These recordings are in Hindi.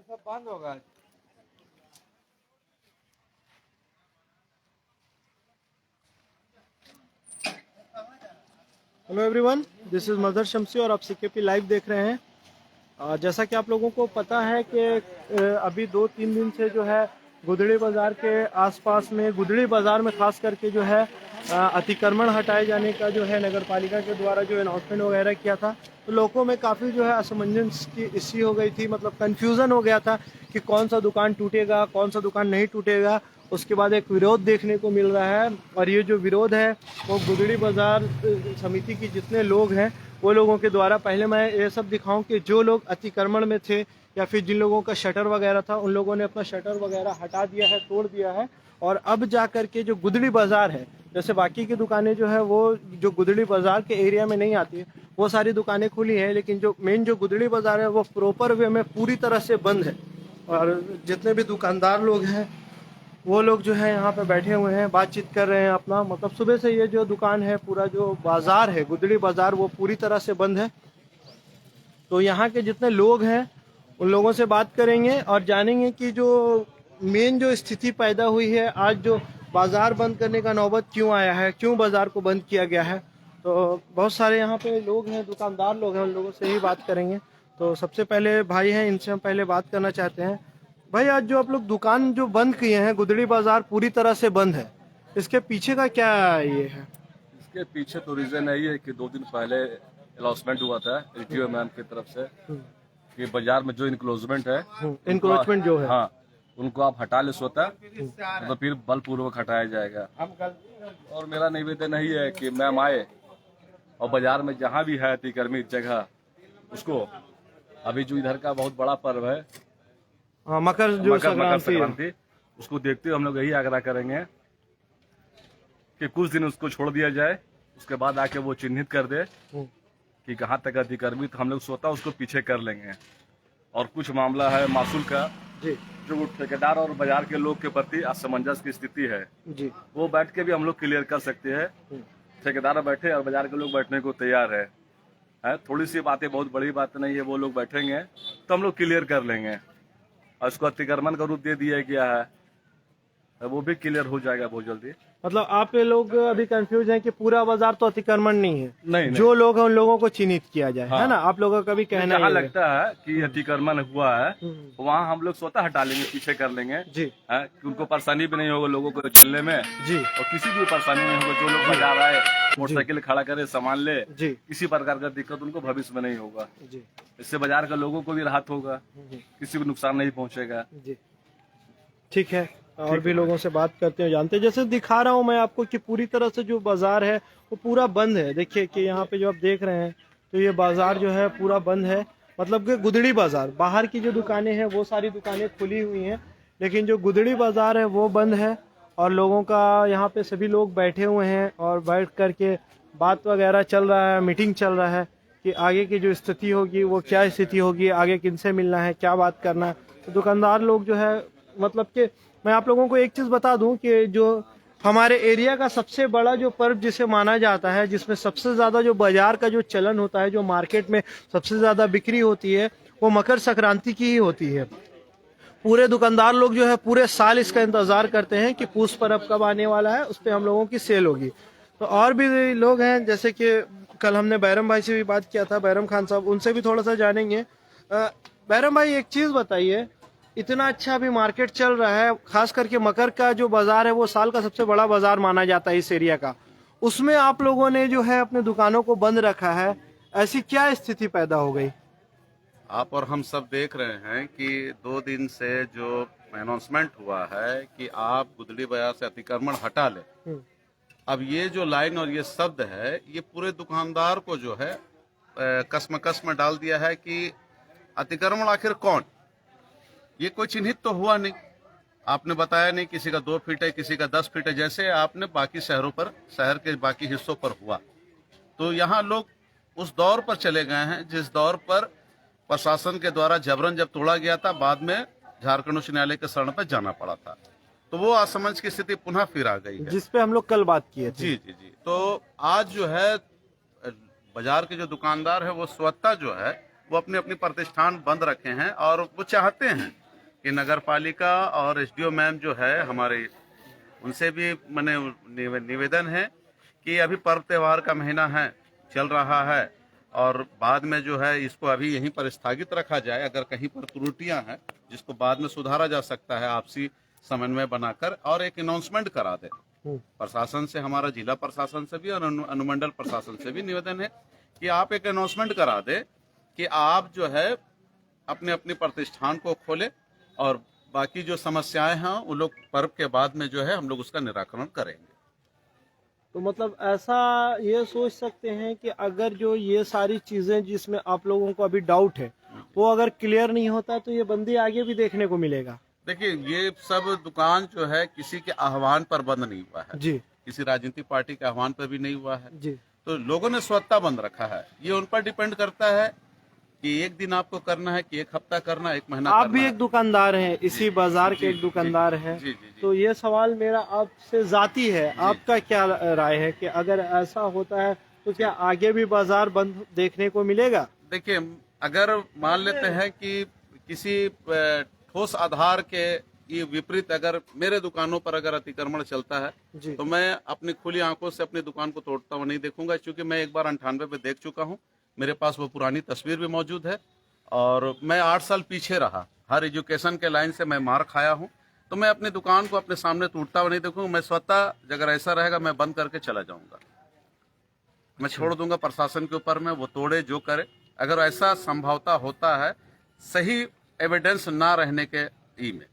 सब बंद होगा। हेलो एवरीवन, दिस इज़ मदर शमसी और आप सीकेपी लाइव देख रहे हैं। जैसा कि आप लोगों को पता है कि अभी 2-3 दिन से जो है गुदड़ी बाज़ार के आसपास में, गुदड़ी बाज़ार में खास करके जो है अतिक्रमण हटाए जाने का जो है नगर पालिका के द्वारा जो अनाउंसमेंट वगैरह किया था, तो लोगों में काफ़ी जो है असमंजस की इसी हो गई थी, मतलब कन्फ्यूज़न हो गया था कि कौन सा दुकान टूटेगा, कौन सा दुकान नहीं टूटेगा। उसके बाद एक विरोध देखने को मिल रहा है और ये जो विरोध है वो गुदड़ी बाज़ार समिति की जितने लोग हैं वो लोगों के द्वारा, पहले मैं ये सब दिखाऊं कि जो लोग अतिक्रमण में थे या फिर जिन लोगों का शटर वगैरह था उन लोगों ने अपना शटर वगैरह हटा दिया है, तोड़ दिया है। और अब जा कर के जो गुदड़ी बाज़ार है, जैसे बाकी की दुकानें जो है वो जो गुदड़ी बाज़ार के एरिया में नहीं आती है वो सारी दुकानें खुली हैं, लेकिन जो मेन जो गुदड़ी बाज़ार है वो प्रॉपर वे में पूरी तरह से बंद है। और जितने भी दुकानदार लोग हैं वो लोग जो है यहाँ पे बैठे हुए हैं, बातचीत कर रहे हैं अपना, मतलब सुबह से ये जो दुकान है, पूरा जो बाजार है गुदड़ी बाजार, वो पूरी तरह से बंद है। तो यहाँ के जितने लोग हैं उन लोगों से बात करेंगे और जानेंगे कि जो मेन जो स्थिति पैदा हुई है, आज जो बाजार बंद करने का नौबत क्यों आया है, क्यों बाजार को बंद किया गया है। तो बहुत सारे यहाँ पे लोग हैं, दुकानदार लोग हैं, उन लोगों से ही बात करेंगे। तो सबसे पहले भाई हैं, इनसे हम पहले बात करना चाहते हैं। भाई, आज जो आप लोग दुकान जो बंद किए हैं, गुदड़ी बाजार पूरी तरह से बंद है, इसके पीछे का क्या ये है? इसके पीछे तो रीजन यही है कि 2 दिन पहले अनाउंसमेंट हुआ था एसडीओ मैम की तरफ से कि बाजार में जो इनक्लोजमेंट है, इंक्रोचमेंट जो है, हाँ, उनको आप हटा ले स्वतः, तो फिर बलपूर्वक हटाया जाएगा। और मेरा निवेदन यही है कि मैम आए और बाजार में जहाँ भी है अतिक्रमित जगह, उसको, अभी जो इधर का बहुत बड़ा पर्व है मकर संक्रांति, उसको देखते हुए हम लोग यही आग्रह करेंगे कि कुछ दिन उसको छोड़ दिया जाए, उसके बाद आके वो चिन्हित कर दे कि कहाँ तक अतिक्रमित, हम लोग स्वतः उसको पीछे कर लेंगे। और कुछ मामला है मासूल का जी, जो ठेकेदार और बाजार के लोग के प्रति असमंजस की स्थिति है जी, वो बैठ के भी हम लोग क्लियर कर सकते हैं। ठेकेदार बैठे और बाजार के लोग बैठने को तैयार है। थोड़ी सी बातें, बहुत बड़ी बात नहीं है, वो लोग बैठेंगे तो हम लोग क्लियर कर लेंगे। और उसको अतिक्रमण का रूप दे दिया गया है, वो भी क्लियर हो जाएगा बहुत जल्दी। मतलब आप ये लोग अभी कंफ्यूज हैं कि पूरा बाजार तो अतिक्रमण नहीं है, नहीं, जो लोग हैं उन लोगों को चिन्हित किया जाए, हाँ। है ना? आप लोगों का भी कहना जहाँ है लगता है कि अतिक्रमण हुआ है वहाँ हम लोग स्वतः हटा लेंगे, पीछे कर लेंगे जी, कि उनको परेशानी भी नहीं होगा लोगों को चलने में जी, और किसी भी परेशानी नहीं होगा। जो लोग बाजार आए, मोटरसाइकिल खड़ा करे, सामान ले, जी, किसी प्रकार का दिक्कत उनको भविष्य में नहीं होगा। जी, इससे बाजार के लोगों को भी राहत होगा, किसी को नुकसान नहीं पहुंचेगा। जी, ठीक है। और भी लोगों से बात करते हैं, जानते हैं। जैसे दिखा रहा हूँ मैं आपको कि पूरी तरह से जो बाजार है वो पूरा बंद है। देखिए कि यहाँ पे जो आप देख रहे हैं तो ये बाजार जो है पूरा बंद है, मतलब कि गुदड़ी बाजार, बाहर की जो दुकानें हैं वो सारी दुकानें खुली हुई हैं, लेकिन जो गुदड़ी बाजार है वो बंद है। और लोगों का यहाँ पे सभी लोग बैठे हुए हैं और बैठ करके बात वगैरह चल रहा है, मीटिंग चल रहा है कि आगे की जो स्थिति होगी वो क्या स्थिति होगी, आगे किनसे मिलना है, क्या बात करना है। तो दुकानदार लोग जो है, मतलब कि मैं आप लोगों को एक चीज़ बता दूं कि जो हमारे एरिया का सबसे बड़ा जो पर्व जिसे माना जाता है, जिसमें सबसे ज़्यादा जो बाजार का जो चलन होता है, जो मार्केट में सबसे ज़्यादा बिक्री होती है, वो मकर संक्रांति की ही होती है। पूरे दुकानदार लोग जो है पूरे साल इसका इंतज़ार करते हैं कि पूस पर्व कब आने वाला है, उस पर हम लोगों की सेल होगी। तो और भी लोग हैं, जैसे कि कल हमने बैरम भाई से भी बात किया था, बैरम खान साहब, उनसे भी थोड़ा सा जानेंगे। बैरम भाई, एक चीज़ बताइए, इतना अच्छा अभी मार्केट चल रहा है, खास करके मकर का जो बाजार है वो साल का सबसे बड़ा बाजार माना जाता है इस एरिया का, उसमें आप लोगों ने जो है अपने दुकानों को बंद रखा है, ऐसी क्या स्थिति पैदा हो गई? आप और हम सब देख रहे हैं कि 2 दिन से जो अनाउंसमेंट हुआ है कि आप गुदड़ी बाजार से अतिक्रमण हटा ले, अब ये जो लाइन और ये शब्द है ये पूरे दुकानदार को जो है कसमकस में डाल दिया है कि अतिक्रमण आखिर कौन, ये कोई चिन्हित तो हुआ नहीं। आपने बताया नहीं, किसी का 2 फीट है, किसी का 10 फीट है, जैसे आपने बाकी शहरों पर, शहर के बाकी हिस्सों पर हुआ। तो यहाँ लोग उस दौर पर चले गए हैं जिस दौर पर प्रशासन के द्वारा जबरन जब तोड़ा गया था, बाद में झारखंड उच्च न्यायालय के शरण पर जाना पड़ा था, तो वो असमंजस की स्थिति पुनः फिर आ गई है, जिसपे हम लोग कल बात किए थे। जी जी जी। तो आज जो है बाजार के जो दुकानदार है वो स्वतः जो है वो अपने अपनी प्रतिष्ठान बंद रखे हैं और वो चाहते हैं कि नगर पालिका और एसडीओ मैम जो है हमारे, उनसे भी मैंने निवेदन है कि अभी पर्व त्योहार का महीना है, चल रहा है, और बाद में जो है इसको अभी यहीं पर स्थगित रखा जाए। अगर कहीं पर त्रुटियां हैं जिसको बाद में सुधारा जा सकता है, आपसी समन्वय बनाकर और एक अनाउंसमेंट करा दे। प्रशासन से, हमारा जिला प्रशासन से भी और अनुमंडल प्रशासन से भी निवेदन है कि आप एक अनाउंसमेंट करा दे कि आप जो है अपने अपने प्रतिष्ठान को खोले और बाकी जो समस्याएं हैं वो लोग पर्व के बाद में जो है हम लोग उसका निराकरण करेंगे। तो मतलब ऐसा ये सोच सकते हैं कि अगर जो ये सारी चीजें जिसमें आप लोगों को अभी डाउट है वो अगर क्लियर नहीं होता तो ये बंदी आगे भी देखने को मिलेगा। देखिए, ये सब दुकान जो है किसी के आह्वान पर बंद नहीं हुआ है जी, किसी राजनीतिक पार्टी के आह्वान पर भी नहीं हुआ है जी, तो लोगों ने स्वतः बंद रखा है। ये उन पर डिपेंड करता है कि एक दिन आपको करना है कि एक हफ्ता करना है, एक महीना आप करना भी है। एक दुकानदार हैं, इसी बाजार के एक दुकानदार हैं। जी, जी, जी। तो ये सवाल मेरा आपसे जाती है, आपका क्या राय है कि अगर ऐसा होता है तो क्या आगे भी बाजार बंद देखने को मिलेगा? देखिए, अगर मान लेते हैं कि किसी ठोस आधार के ये विपरीत अगर मेरे दुकानों पर अगर अतिक्रमण चलता है जी, तो मैं अपनी खुली आंखों से अपनी दुकान को तोड़ता हुआ नहीं देखूंगा, क्योंकि मैं एक बार 98 पे देख चुका हूं। मेरे पास वो पुरानी तस्वीर भी मौजूद है और मैं 8 साल पीछे रहा, हर एजुकेशन के लाइन से मैं मार खाया हूं, तो मैं अपनी दुकान को अपने सामने टूटता हुआ नहीं देखूंगा। मैं स्वतः, अगर ऐसा रहेगा, मैं बंद करके चला जाऊंगा। मैं छोड़ दूंगा प्रशासन के ऊपर में, वो तोड़े जो करे। अगर ऐसा संभवता होता है सही एविडेंस ना रहने के ई में।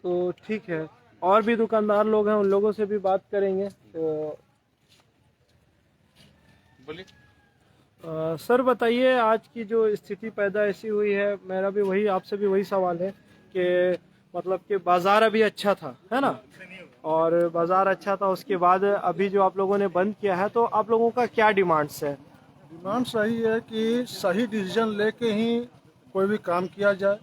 तो ठीक है, और भी दुकानदार लोग हैं, उन लोगों से भी बात करेंगे। तो बोलिए। सर बताइए, आज की जो स्थिति पैदा ऐसी हुई है, मेरा भी वही, आपसे भी वही सवाल है कि मतलब कि बाजार अभी अच्छा था, है ना, और बाजार अच्छा था, उसके बाद अभी जो आप लोगों ने बंद किया है, तो आप लोगों का क्या डिमांड्स है? डिमांड सही है कि सही डिसीजन लेके ही कोई भी काम किया जाए।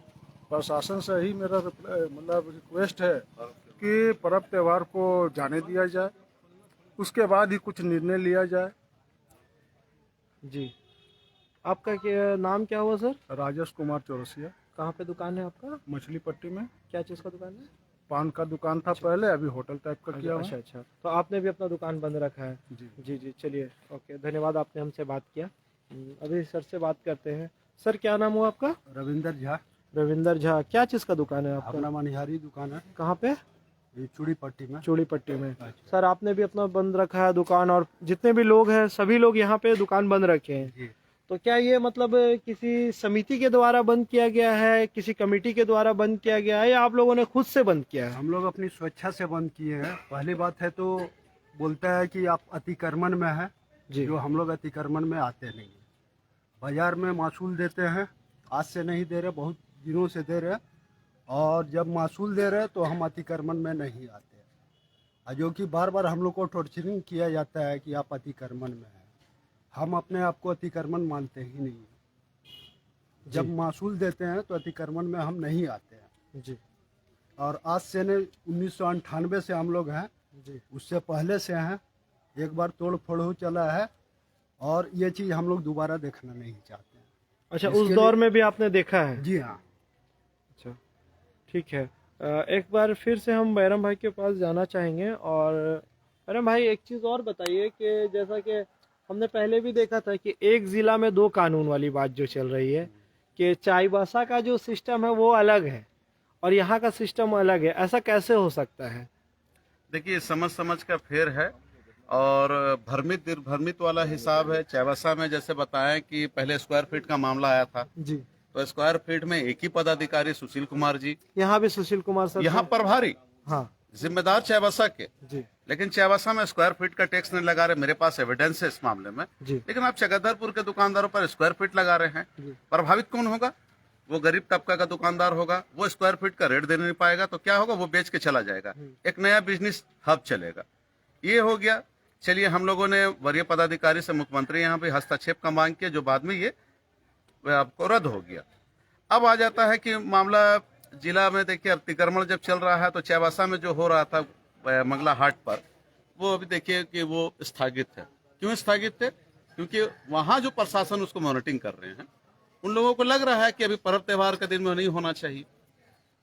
प्रशासन से ही मेरा मतलब रिक्वेस्ट है कि पर्व त्योहार को जाने दिया जाए, उसके बाद ही कुछ निर्णय लिया जाए। जी, आपका क्या नाम क्या हुआ सर? राजेश कुमार चौरसिया, कहाँ पे दुकान है आपका? मछली पट्टी में। क्या चीज़ का दुकान है? पान का दुकान था पहले, अभी होटल टाइप का किया हुआ अच्छा है। अच्छा, तो आपने भी अपना दुकान बंद रखा है? जी। जी जी, चलिए, ओके, धन्यवाद, आपने हमसे बात किया। अभी सर से बात करते हैं। सर क्या नाम हुआ आपका? रविंदर झा। रविंदर झा, क्या चीज़ का दुकान है आपका? अपना मनिहारी दुकान है, कहाँ पे? ये चूड़ी पट्टी में। चूड़ी पट्टी में। सर आपने भी अपना बंद रखा है दुकान, और जितने भी लोग हैं सभी लोग यहाँ पे दुकान बंद रखे हैं। जी। तो क्या ये मतलब किसी समिति के द्वारा बंद किया गया है, किसी कमेटी के द्वारा बंद किया गया है, या आप लोगों ने खुद से बंद किया है? हम लोग अपनी स्वेच्छा से बंद किए हैं। पहली बात है तो बोलता है कि आप अतिक्रमण में है, जी, जो हम लोग अतिक्रमण में आते नहीं हैं। बाजार में मासूल देते हैं, आज से नहीं दे रहे, बहुत दिनों से दे रहे, और जब मासूल दे रहे तो हम अतिक्रमण में नहीं आते हैं। और जो कि बार बार हम लोग को टॉर्चरिंग किया जाता है कि आप अतिक्रमण में हैं। हम अपने आप को अतिक्रमण मानते ही नहीं हैं। जब मासूल देते हैं तो अतिक्रमण में हम नहीं आते हैं। जी, और आज से नहीं, 1998 से हम लोग हैं, जी, उससे पहले से हैं। एक बार तोड़ फोड़ हो चला है और ये चीज़ हम लोग दोबारा देखना नहीं चाहते हैं। अच्छा, इसके उस दौर में भी आपने देखा है? जी हाँ। अच्छा, ठीक है। एक बार फिर से हम बैरम भाई के पास जाना चाहेंगे। और बैरम भाई, एक चीज़ और बताइए कि जैसा कि हमने पहले भी देखा था कि एक ज़िला में दो कानून वाली बात जो चल रही है, कि चाईबासा का जो सिस्टम है वो अलग है और यहाँ का सिस्टम अलग है, ऐसा कैसे हो सकता है? देखिए, समझ समझ का फेर है और भ्रमित वाला हिसाब है। चाईबासा में जैसे बताएं कि पहले स्क्वायर फीट का मामला आया था, जी, तो स्क्वायर फीट में एक ही पदाधिकारी सुशील कुमार जी, यहाँ भी सुशील कुमार सर यहाँ थे? प्रभारी, हाँ जिम्मेदार चाईबासा के। जी, लेकिन चाईबासा में स्क्वायर फीट का टैक्स नहीं लगा रहे। मेरे पास एविडेंस है इस मामले में। जी, लेकिन आप चकदरपुर के दुकानदारों पर स्क्वायर फीट लगा रहे हैं। जी, प्रभावित कौन होगा? वो गरीब तबका का दुकानदार होगा। वो स्क्वायर फीट का रेट दे नहीं पाएगा तो क्या होगा? वो बेच के चला जाएगा, एक नया बिजनेस हब चलेगा। ये हो गया। चलिए, हम लोगों ने वरीय पदाधिकारी से मुख्यमंत्री यहाँ पे हस्तक्षेप का मांग किया, जो बाद में ये आपको रद्द हो गया। अब आ जाता है कि मामला जिला में। देखिए, अतिक्रमण जब चल रहा है तो चाईबासा में जो हो रहा था मंगला हाट पर, वो अभी देखिए कि वो स्थगित है। क्यों स्थगित है? क्योंकि वहाँ जो प्रशासन उसको मॉनिटरिंग कर रहे हैं, उन लोगों को लग रहा है कि अभी पर्व त्योहार के दिन में नहीं होना चाहिए,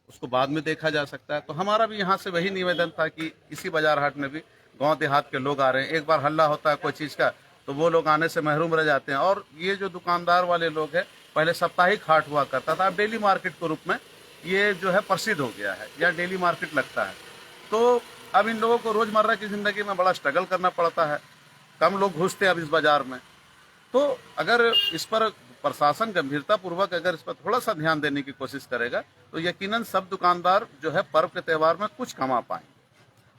उसको बाद में देखा जा सकता है। तो हमारा भी यहाँ से वही निवेदन था कि इसी बाजार हाट में भी गांव देहात के लोग आ रहे हैं, एक बार हल्ला होता है कोई चीज़ का तो वो लोग आने से महरूम रह जाते हैं। और ये जो दुकानदार वाले लोग हैं, पहले साप्ताहिक हाट हुआ करता था, अब डेली मार्केट के रूप में ये जो है प्रसिद्ध हो गया है, या डेली मार्केट लगता है। तो अब इन लोगों को रोजमर्रा की जिंदगी में बड़ा स्ट्रगल करना पड़ता है, कम लोग घुसते हैं अब इस बाजार में। तो अगर इस पर प्रशासन गंभीरता पूर्वक अगर इस पर थोड़ा सा ध्यान देने की कोशिश करेगा तो यकीनन सब दुकानदार जो है पर्व के त्यौहार में कुछ कमा पाएंगे।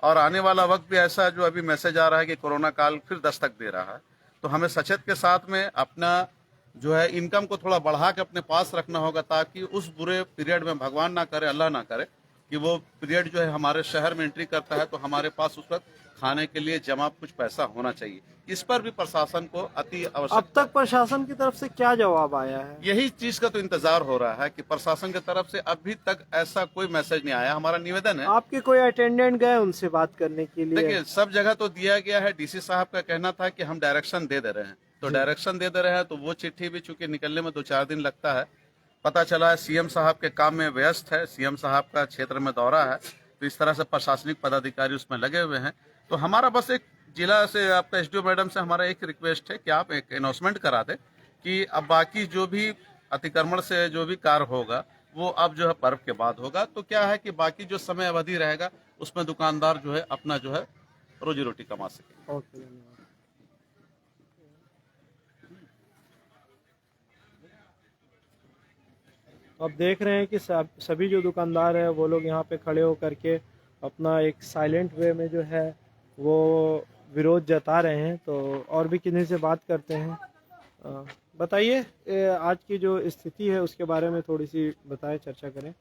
और आने वाला वक्त भी ऐसा है, जो अभी मैसेज आ रहा है कि कोरोना काल फिर दस्तक दे रहा है, तो हमें सचेत के साथ में अपना जो है इनकम को थोड़ा बढ़ा के अपने पास रखना होगा, ताकि उस बुरे पीरियड में भगवान ना करे, अल्लाह ना करे कि वो पीरियड जो है हमारे शहर में एंट्री करता है तो हमारे पास उस वक्त खाने के लिए जमा कुछ पैसा होना चाहिए। इस पर भी प्रशासन को अति आवश्यक। अब तक प्रशासन की तरफ से क्या जवाब आया है? यही चीज का तो इंतजार हो रहा है कि प्रशासन की तरफ से अभी तक ऐसा कोई मैसेज नहीं आया। हमारा निवेदन है, आपके कोई अटेंडेंट गए उनसे बात करने के लिए? देखिए सब जगह तो दिया गया है, डीसी साहब का कहना था कि हम डायरेक्शन दे रहे हैं, तो डायरेक्शन दे रहे हैं, तो वो चिट्ठी भी चूंकि निकलने में 2-4 दिन लगता है। पता चला है सीएम साहब के काम में व्यस्त है, सीएम साहब का क्षेत्र में दौरा है, तो इस तरह से प्रशासनिक पदाधिकारी उसमें लगे हुए हैं। तो हमारा बस एक जिला से आपका एसडीओ मैडम से हमारा एक रिक्वेस्ट है कि आप एक अनाउंसमेंट करा दें कि अब बाकी जो भी अतिक्रमण से जो भी कार्य होगा वो अब जो है पर्व के बाद होगा। तो क्या है कि बाकी जो समय अवधि रहेगा उसमें दुकानदार जो है अपना जो है रोजी रोटी कमा सके। ओके, धन्यवाद। अब देख रहे हैं कि सभी जो दुकानदार है वो लोग यहाँ पे खड़े होकर के अपना एक साइलेंट वे में जो है वो विरोध जता रहे हैं। तो और भी किन्हीं से बात करते हैं। बताइए आज की जो स्थिति है उसके बारे में थोड़ी सी बताएं, चर्चा करें।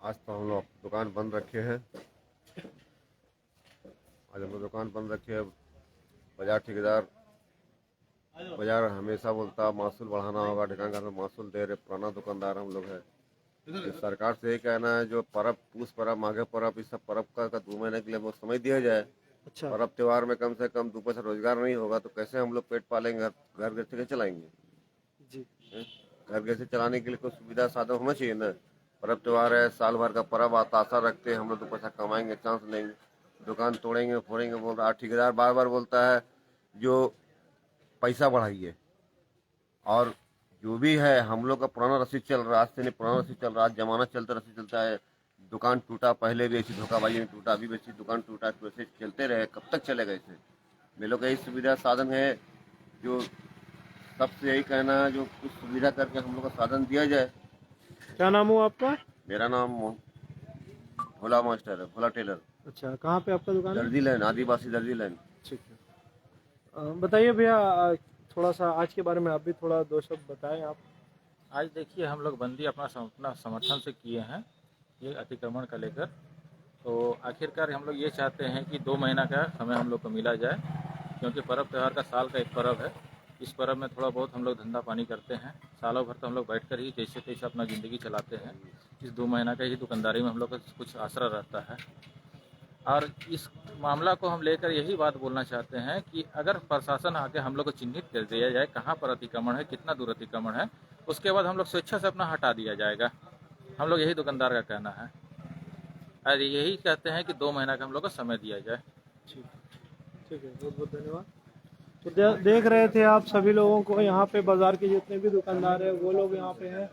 आज तो हम लोग दुकान बंद रखे हैं, आज हम लोग दुकान बंद रखे हैं। बाजार ठेकेदार बाजार हमेशा बोलता मासूल बढ़ाना होगा, दुकानदार में मासूल दे रहे, पुराना दुकानदार हम लोग है। सरकार से यही कहना है जो पर्व, पूस पर्व, माघे पर्व, इस सब पर्व का 2 महीने के लिए समय दिया जाए। अच्छा, पर्व त्योहार में कम से कम 2 पैसा रोजगार नहीं होगा तो कैसे हम लोग पेट पालेंगे, घर गृहस्थी कैसे चलाएंगे जी। घर गृहस्थी चलाने के लिए कोई सुविधा साधन होना चाहिए ना। पर्व त्योहार है, साल भर का पर्व आता, आशा रखते हैं हम लोग 2 पैसा कमाएंगे, चांस लेंगे, दुकान तोड़ेंगे फोड़ेंगे बोल रहा। ठेकेदार बार बार बोलता है जो पैसा बढ़ाइए, और जो भी है हम लोग का पुराना रसीद चल रहा है, आज से नहीं पुराना रसीद चल रहा है, जमाना चलता रसीद चलता है। दुकान टूटा, पहले भी ऐसी धोखाबाजी में टूटा, अभी भी ऐसी दुकान टूटा, तो ऐसे चलते रहे, कब तक चलेगा ऐसे। मेलों का यही सुविधा साधन है, जो सबसे यही कहना है जो कुछ सुविधा करके हम लोग का साधन दिया जाए। क्या नाम हुआ आपका? मेरा नाम भोला मास्टर है, भोला टेलर, अच्छा, कहाँ पे आपका दुकान है? दर्जी लाइन, आदिवासी दर्जी लाइन। ठीक है। बताइए भैया, थोड़ा सा आज के बारे में आप भी थोड़ा 2 शब्द बताएं आप। आज देखिए हम लोग बंदी अपना समर्थन से किए हैं ये अतिक्रमण का लेकर। तो आखिरकार हम लोग ये चाहते हैं कि 2 महीना का समय हम लोग को मिला जाए, क्योंकि पर्व त्यौहार का साल का एक पर्व है। इस पर्व में थोड़ा बहुत हम लोग धंधा पानी करते हैं, सालों भर तो हम लोग बैठकर ही जैसे तैसे अपना ज़िंदगी चलाते हैं। इस 2 महीना का ही दुकानदारी में हम लोग का कुछ आसरा रहता है। और इस मामला को हम लेकर यही बात बोलना चाहते हैं कि अगर प्रशासन आके हम लोग को चिन्हित कर दिया जाए कहाँ पर अतिक्रमण है, कितना दूर अतिक्रमण है, उसके बाद हम लोग स्वेच्छा से अपना हटा दिया जाएगा। हम लोग यही दुकानदार का कहना है, और यही कहते हैं कि 2 महीना का हम लोग को समय दिया जाए। ठीक है, बहुत बहुत धन्यवाद। तो देख रहे थे आप सभी लोगों को, यहाँ पे बाजार के जितने भी दुकानदार है वो लोग यहाँ पे हैं।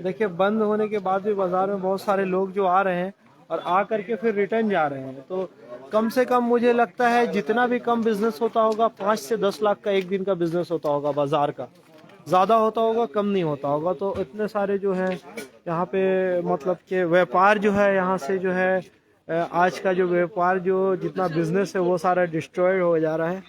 देखिए बंद होने के बाद भी बाजार में बहुत सारे लोग जो आ रहे हैं और आ करके फिर रिटर्न जा रहे हैं। तो कम से कम मुझे लगता है जितना भी कम बिजनेस होता होगा 5 से 10 लाख का एक दिन का बिजनेस होता होगा बाजार का, ज़्यादा होता होगा कम नहीं होता होगा। तो इतने सारे जो है यहाँ पे मतलब कि व्यापार जो है यहाँ से जो है आज का जो व्यापार जो जितना बिजनेस है वो सारा डिस्ट्रॉय हो जा रहा है।